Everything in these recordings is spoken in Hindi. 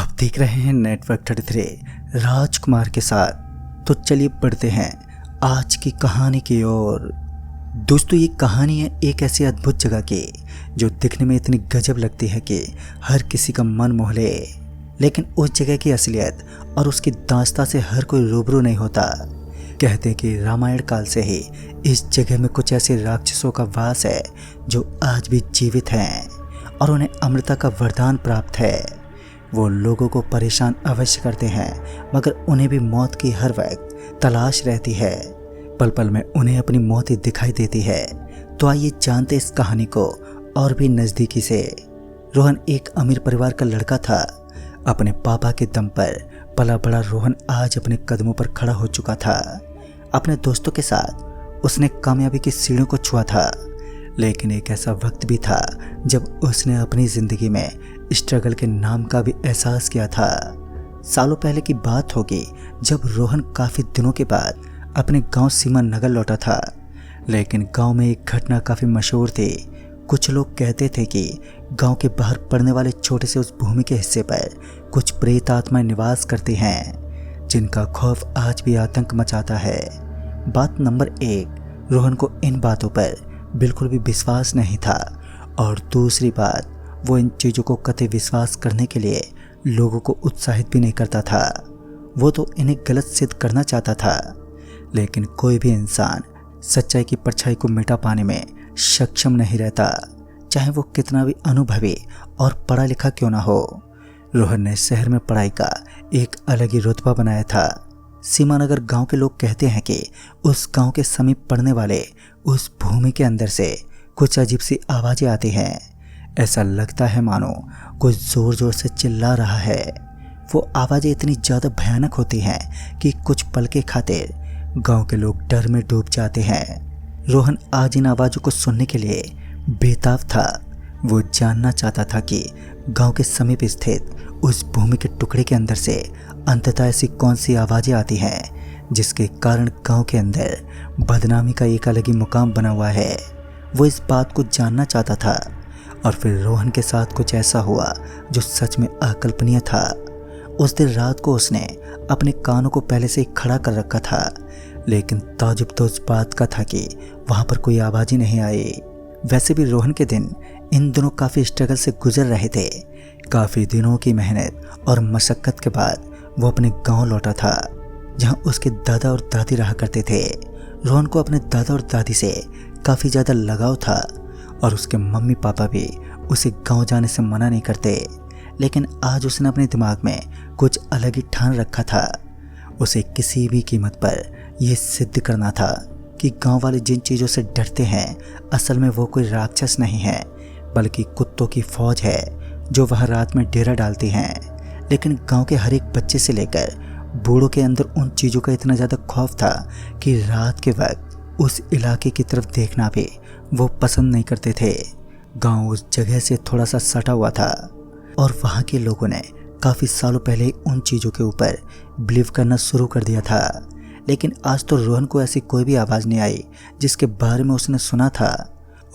आप देख रहे हैं नेटवर्क 33 राजकुमार के साथ। तो चलिए बढ़ते हैं आज की कहानी की ओर। दोस्तों, ये कहानी है एक ऐसी अद्भुत जगह की जो दिखने में इतनी गजब लगती है कि हर किसी का मन मोह ले, लेकिन उस जगह की असलियत और उसकी दास्तां से हर कोई रूबरू नहीं होता। कहते हैं कि रामायण काल से ही इस जगह में कुछ ऐसे राक्षसों का वास है जो आज भी जीवित हैं और उन्हें अमृता का वरदान प्राप्त है। वो लोगों को परेशान अवश्य करते हैं, मगर उन्हें भी मौत की हर वक्त तलाश रहती है। पल पल में उन्हें अपनी मौत ही दिखाई देती है। तो आइए जानते इस कहानी को और भी नज़दीकी से। रोहन एक अमीर परिवार का लड़का था। अपने पापा के दम पर पला बड़ा रोहन आज अपने कदमों पर खड़ा हो चुका था। अपने दोस्तों के साथ उसने कामयाबी की सीढ़ियों को छुआ था, लेकिन एक ऐसा वक्त भी था जब उसने अपनी ज़िंदगी में स्ट्रगल के नाम का भी एहसास किया था। सालों पहले की बात होगी जब रोहन काफ़ी दिनों के बाद अपने गांव सीमा नगर लौटा था। लेकिन गांव में एक घटना काफ़ी मशहूर थी। कुछ लोग कहते थे कि गांव के बाहर पड़ने वाले छोटे से उस भूमि के हिस्से पर कुछ प्रेत आत्माएं निवास करती हैं, जिनका खौफ आज भी आतंक मचाता है। बात नंबर 1, रोहन को इन बातों पर बिल्कुल भी विश्वास नहीं था, और दूसरी बात, वो इन चीज़ों को कतई विश्वास करने के लिए लोगों को उत्साहित भी नहीं करता था। वो तो इन्हें गलत सिद्ध करना चाहता था। लेकिन कोई भी इंसान सच्चाई की परछाई को मिटा पाने में सक्षम नहीं रहता, चाहे वो कितना भी अनुभवी और पढ़ा लिखा क्यों ना हो। रोहन ने शहर में पढ़ाई का एक अलग ही रुतबा बनाया था। सीमानगर गांव के लोग कहते हैं कि उस गांव के समीप पड़ने वाले उस भूमि के अंदर से कुछ अजीब सी आवाज़ें आती हैं। ऐसा लगता है मानो कोई ज़ोर ज़ोर से चिल्ला रहा है। वो आवाज़ें इतनी ज़्यादा भयानक होती हैं कि कुछ पल के खातिर गांव के लोग डर में डूब जाते हैं। रोहन आज इन आवाज़ों को सुनने के लिए बेताब था। वो जानना चाहता था कि गांव के समीप स्थित उस भूमि के टुकड़े के अंदर से अंततः ऐसी कौन सी आवाज़ें आती हैं जिसके कारण गांव के अंदर बदनामी का एक अलग ही मुकाम बना हुआ है। वो इस बात को जानना चाहता था, और फिर रोहन के साथ कुछ ऐसा हुआ जो सच में अकल्पनीय था। उस दिन रात को उसने अपने कानों को पहले से ही खड़ा कर रखा था, लेकिन ताजुब तो उस बात का था कि वहाँ पर कोई आवाज़ ही नहीं आई। वैसे भी रोहन के दिन इन दिनों काफ़ी स्ट्रगल से गुजर रहे थे। काफ़ी दिनों की मेहनत और मशक्क़त के बाद वो अपने गांव लौटा था, जहां उसके दादा और दादी रहा करते थे। रोहन को अपने दादा और दादी से काफ़ी ज़्यादा लगाव था, और उसके मम्मी पापा भी उसे गांव जाने से मना नहीं करते। लेकिन आज उसने अपने दिमाग में कुछ अलग ही ठान रखा था। उसे किसी भी कीमत पर यह सिद्ध करना था कि गांव वाले जिन चीज़ों से डरते हैं, असल में वो कोई राक्षस नहीं है, बल्कि कुत्तों की फौज है जो वह रात में डेरा डालती हैं। लेकिन गांव के हर एक बच्चे से लेकर बूढ़ों के अंदर उन चीज़ों का इतना ज़्यादा खौफ था कि रात के वक्त उस इलाके की तरफ देखना भी वो पसंद नहीं करते थे। गांव उस जगह से थोड़ा सा सटा हुआ था, और वहाँ के लोगों ने काफ़ी सालों पहले उन चीज़ों के ऊपर बिलीव करना शुरू कर दिया था। लेकिन आज तो रोहन को ऐसी कोई भी आवाज़ नहीं आई जिसके बारे में उसने सुना था,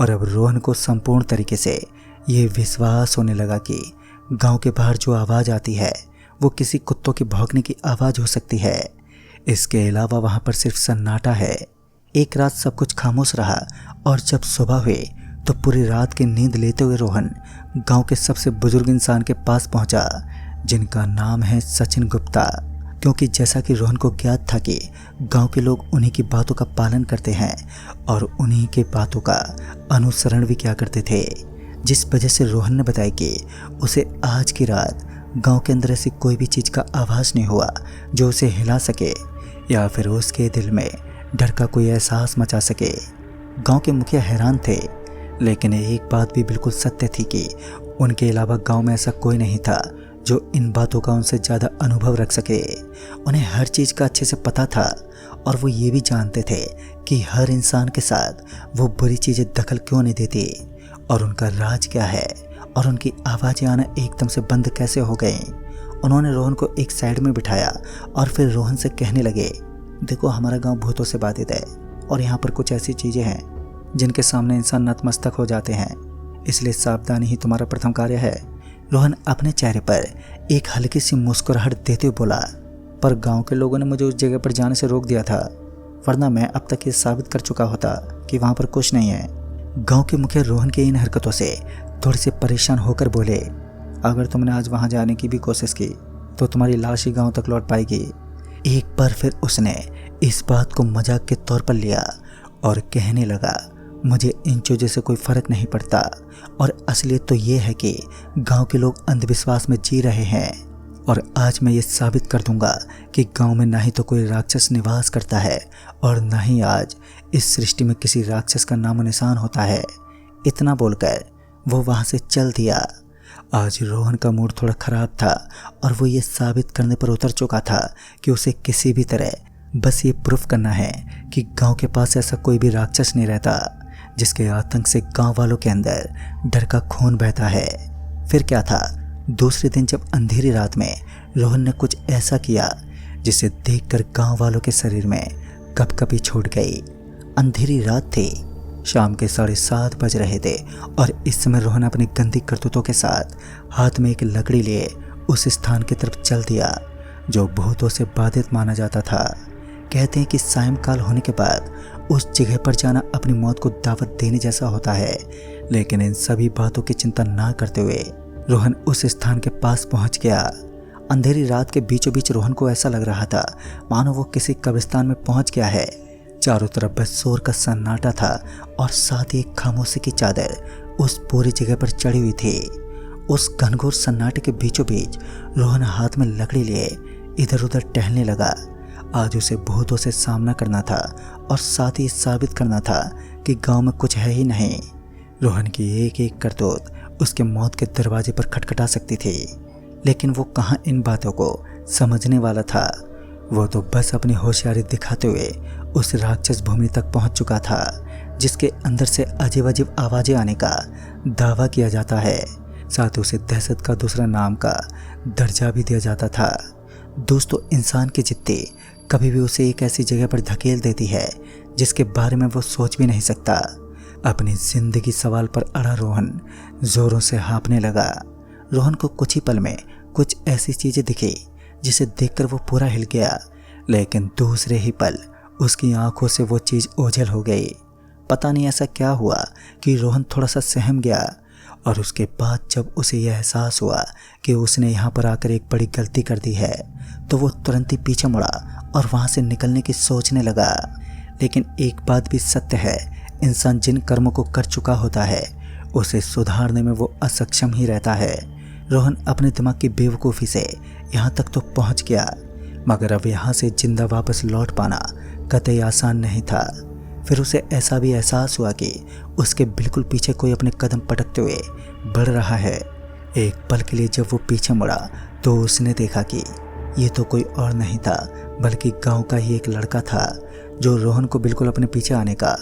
और अब रोहन को संपूर्ण तरीके से ये विश्वास होने लगा कि गांव के बाहर जो आवाज़ आती है वो किसी कुत्तों के भौंकने की आवाज़ हो सकती है। इसके अलावा वहाँ पर सिर्फ सन्नाटा है। एक रात सब कुछ खामोश रहा, और जब सुबह हुई तो पूरी रात की नींद लेते हुए रोहन गांव के सबसे बुजुर्ग इंसान के पास पहुंचा, जिनका नाम है सचिन गुप्ता। क्योंकि जैसा कि रोहन को ज्ञात था कि गांव के लोग उन्हीं की बातों का पालन करते हैं और उन्हीं के बातों का अनुसरण भी किया करते थे, जिस वजह से रोहन ने बताया कि उसे आज की रात गांव के अंदर ऐसी कोई भी चीज़ का आभास नहीं हुआ जो उसे हिला सके या फिर उसके दिल में डर का कोई एहसास मचा सके। गांव के मुखिया हैरान थे, लेकिन एक बात भी बिल्कुल सत्य थी कि उनके अलावा गांव में ऐसा कोई नहीं था जो इन बातों का उनसे ज़्यादा अनुभव रख सके। उन्हें हर चीज़ का अच्छे से पता था, और वो ये भी जानते थे कि हर इंसान के साथ वो बुरी चीज़ें दखल क्यों नहीं देती, और उनका राज क्या है, और उनकी आवाज़ें आना एकदम से बंद कैसे हो गई। उन्होंने रोहन को एक साइड में बिठाया और फिर रोहन से कहने लगे, देखो, हमारा गांव भूतों से बाधित है, और यहाँ पर कुछ ऐसी चीज़ें हैं जिनके सामने इंसान नतमस्तक हो जाते हैं। इसलिए सावधानी ही तुम्हारा प्रथम कार्य है। रोहन अपने चेहरे पर एक हल्की सी मुस्कुराहट देते हुए बोला, पर गांव के लोगों ने मुझे उस जगह पर जाने से रोक दिया था, वरना मैं अब तक ये साबित कर चुका होता कि वहां पर कुछ नहीं है। गांव के मुखिया रोहन के इन हरकतों से थोड़े से परेशान होकर बोले, अगर तुमने आज वहां जाने की भी कोशिश की तो तुम्हारी लाश ही गांव तक लौट पाएगी। एक बार फिर उसने इस बात को मजाक के तौर पर लिया और कहने लगा, मुझे इन चीज़ों से कोई फर्क नहीं पड़ता और असलियत तो ये है कि गांव के लोग अंधविश्वास में जी रहे हैं और आज मैं ये साबित कर दूंगा कि गांव में ना ही तो कोई राक्षस निवास करता है और ना ही आज इस सृष्टि में किसी राक्षस का नामो निशान होता है। इतना बोलकर वो वहाँ से चल दिया। आज रोहन का मूड थोड़ा ख़राब था और वो ये साबित करने पर उतर चुका था कि उसे किसी भी तरह बस ये प्रूफ करना है कि गांव के पास ऐसा कोई भी राक्षस नहीं रहता जिसके आतंक से गांव वालों के अंदर डर का खून बहता है। फिर क्या था, दूसरे दिन जब अंधेरी रात में रोहन ने कुछ ऐसा किया जिसे देखकर गांव वालों के शरीर में कपकपी छूट गई। अंधेरी रात थी, शाम के 7:30 बज रहे थे और इस समय रोहन अपनी गंदी करतूतों के साथ हाथ में एक लकड़ी लिए उस स्थान की तरफ चल दिया जो भूतों से बाधित माना जाता था। कहते हैं कि सायंकाल होने के बाद उस जगह पर जाना अपनी मौत को दावत देने जैसा होता है, लेकिन इन सभी बातों की चिंता ना करते हुए रोहन उस स्थान के पास पहुंच गया। अंधेरी रात के बीचों बीच रोहन को ऐसा लग रहा था मानो वो किसी कब्रिस्तान में पहुंच गया है। चारों तरफ बस शोर का सन्नाटा था और साथ ही एक खामोशी की चादर उस पूरी जगह पर चढ़ी हुई थी। उस घनघोर सन्नाटे के बीचों बीच रोहन हाथ में लकड़ी लिए इधर उधर टहलने लगा। आज उसे भूतों से सामना करना था और साथ ही साबित करना था कि गांव में कुछ है ही नहीं। रोहन की एक एक करतूत उसके मौत के दरवाजे पर खटखटा सकती थी, लेकिन वो कहाँ इन बातों को समझने वाला था। वो तो बस अपनी होशियारी दिखाते हुए उस राक्षस भूमि तक पहुंच चुका था जिसके अंदर से अजीब अजीब आवाज़ें आने का दावा किया जाता है। साथ ही उसे दहशत का दूसरा नाम का दर्जा भी दिया जाता था। दोस्तों, इंसान की जिद्दी कभी भी उसे एक ऐसी जगह पर धकेल देती है जिसके बारे में वो सोच भी नहीं सकता। अपनी जिंदगी सवाल पर अड़ा रोहन जोरों से हाँफने लगा। रोहन को कुछ ही पल में कुछ ऐसी चीज़ें दिखी जिसे देखकर वो पूरा हिल गया, लेकिन दूसरे ही पल उसकी आंखों से वो चीज़ ओझल हो गई। पता नहीं ऐसा क्या हुआ कि रोहन थोड़ा सा सहम गया और उसके बाद जब उसे यह एहसास हुआ कि उसने यहाँ पर आकर एक बड़ी गलती कर दी है तो वो तुरंत ही पीछे मुड़ा और वहाँ से निकलने की सोचने लगा। लेकिन एक बात भी सत्य है, इंसान जिन कर्मों को कर चुका होता है उसे सुधारने में वो असक्षम ही रहता है। रोहन अपने दिमाग की बेवकूफ़ी से यहाँ तक तो पहुँच गया, मगर अब यहाँ से जिंदा वापस लौट पाना कतई आसान नहीं था। फिर उसे ऐसा भी एहसास हुआ कि उसके बिल्कुल पीछे कोई अपने कदम पटकते हुए बढ़ रहा है। एक पल के लिए जब वो पीछे मुड़ा तो उसने देखा कि ये तो कोई और नहीं था बल्कि गांव का ही एक लड़का था जो रोहन को बिल्कुल अपने पीछे आने का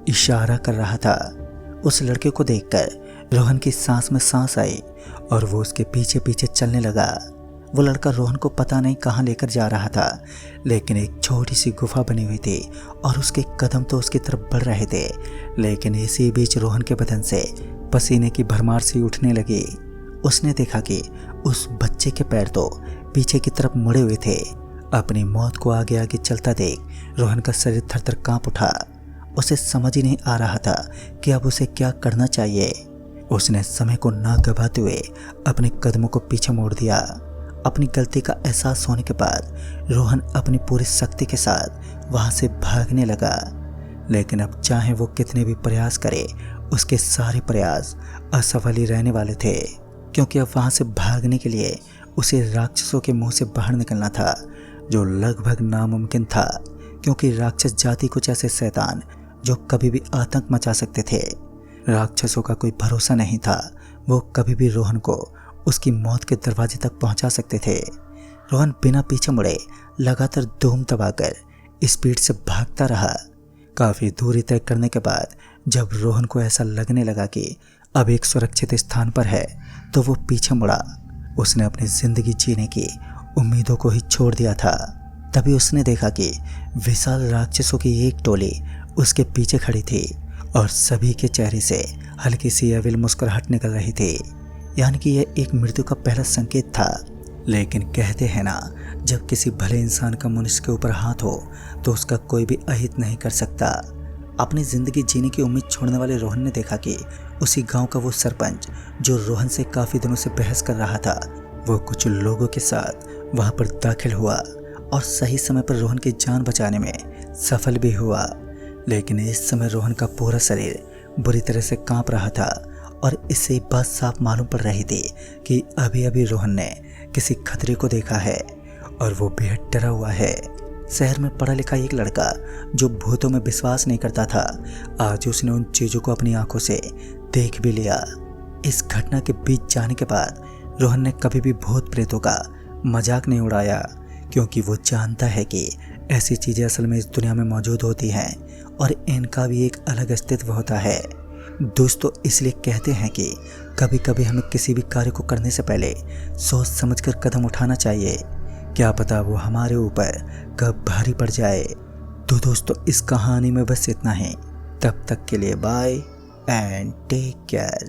इशारा कर रहा था। उस लड़के को देखकर रोहन की सांस में सांस आई और वो उसके पीछे पीछे चलने लगा। वो लड़का रोहन को पता नहीं कहाँ लेकर जा रहा था, लेकिन एक छोटी सी गुफा बनी हुई थी और उसके कदम तो उसकी तरफ बढ़ रहे थे, लेकिन इसी बीच रोहन के बदन से पसीने की भरमार सी उठने लगी। उसने देखा कि उस बच्चे के पैर तो पीछे की तरफ मुड़े हुए थे। अपनी मौत को आगे आगे चलता देख रोहन का शरीर थर थर कांप उठा। उसे समझ ही नहीं आ रहा था कि अब उसे क्या करना चाहिए। उसने समय को ना गंवाते हुए अपने कदमों को पीछे मोड़ दिया। अपनी गलती का एहसास होने के बाद रोहन अपनी पूरी शक्ति के साथ वहाँ से भागने लगा, लेकिन अब चाहे वो कितने भी प्रयास करे उसके सारे प्रयास असफल ही रहने वाले थे, क्योंकि अब वहाँ से भागने के लिए उसे राक्षसों के मुंह से बाहर निकलना था, जो लगभग नामुमकिन था, क्योंकि राक्षस जाति कुछ ऐसे शैतान जो कभी भी आतंक मचा सकते थे। राक्षसों का कोई भरोसा नहीं था, वो कभी भी रोहन को उसकी मौत के दरवाजे तक पहुंचा सकते थे। रोहन बिना पीछे मुड़े लगातार धूम दबाकर स्पीड से भागता रहा। काफ़ी दूरी तय करने के बाद जब रोहन को ऐसा लगने लगा कि अब एक सुरक्षित स्थान पर है तो वो पीछे मुड़ा। उसने अपनी ज़िंदगी जीने की उम्मीदों को ही छोड़ दिया था। तभी उसने देखा कि विशाल राक्षसों की एक टोली उसके पीछे खड़ी थी और सभी के चेहरे से हल्की सी अविल मुस्कुराहट निकल रही थी। यानी कि यह एक मृत्यु का पहला संकेत था। लेकिन कहते हैं ना, जब किसी भले इंसान का मनुष्य के ऊपर हाथ हो तो उसका कोई भी अहित नहीं कर सकता। अपनी जिंदगी जीने की उम्मीद छोड़ने वाले रोहन ने देखा कि उसी गांव का वो सरपंच जो रोहन से काफी दिनों से बहस कर रहा था, वो कुछ लोगों के साथ वहां पर दाखिल हुआ और सही समय पर रोहन की जान बचाने में सफल भी हुआ। लेकिन इस समय रोहन का पूरा शरीर बुरी तरह से कांप रहा था और इससे एक बात साफ मालूम पड़ रही थी कि अभी अभी रोहन ने किसी खतरे को देखा है और वो बेहद डरा हुआ है। शहर में पढ़ा लिखा एक लड़का जो भूतों में विश्वास नहीं करता था, आज उसने उन चीज़ों को अपनी आंखों से देख भी लिया। इस घटना के बीच जाने के बाद रोहन ने कभी भी भूत प्रेतों का मजाक नहीं उड़ाया, क्योंकि वो जानता है कि ऐसी चीज़ें असल में इस दुनिया में मौजूद होती हैं और इनका भी एक अलग अस्तित्व होता है। दोस्तों, इसलिए कहते हैं कि कभी कभी हमें किसी भी कार्य को करने से पहले सोच समझकर कदम उठाना चाहिए। क्या पता वो हमारे ऊपर कब भारी पड़ जाए। तो दोस्तों, इस कहानी में बस इतना ही। तब तक के लिए बाय एंड टेक केयर।